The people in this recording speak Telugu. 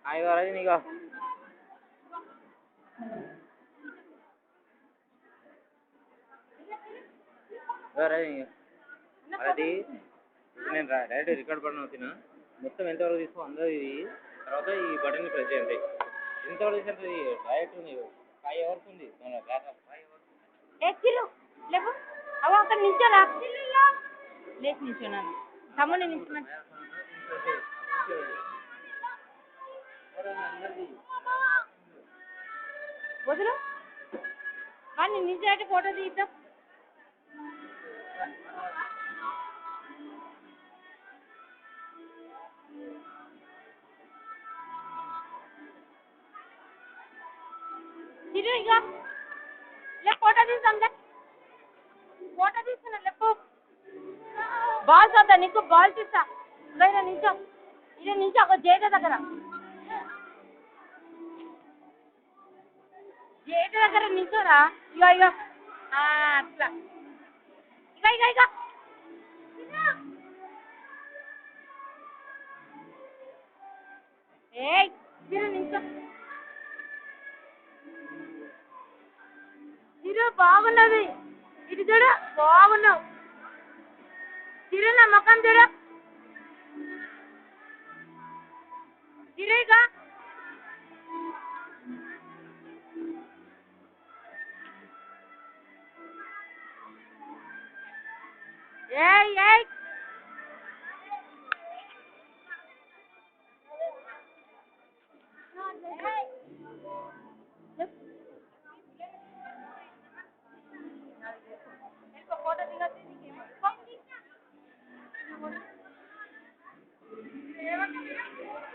ayo aja nih kak. nih. అది నేను డైరెక్ట్ రికార్డ్ బటన్ వచ్చిన మొత్తం ఎంతవరకు తీసుకో అందరూ ఇది తర్వాత ఈ బటన్ని ప్రెస్ చేయండి ఎంతవరకు తీసేది డైరెక్ట్ ఉంది 5 అవర్స్ ఉంది మన డేటా 5 అవర్స్ ఎక్కిలు లేవు అవ అక్కడ నించోరా లేచి నించోనాను తమ్ముని నించోమని వదులు వాడిని నించోటి ఫోటో తీద్దాం ఇక లే ఫోటో తీసాం ఫోటో తీసుకున్నా లేపు బాల్స్ వద్దా నీకు బాల్ తీస్తా ఇలా నించో ఇది నించో ఒక జేట దగ్గర జేట దగ్గర నించోరా ఇక ఇక అట్లా ఇక ఇక ఇక ఏ నించో చిరు బాగున్నది ఇటు చూడు బాగున్నావు చిరు నా ముఖం చూడు చిరుగా ఏయ్ ఏయ్ ఫోటో దిగొచ్చు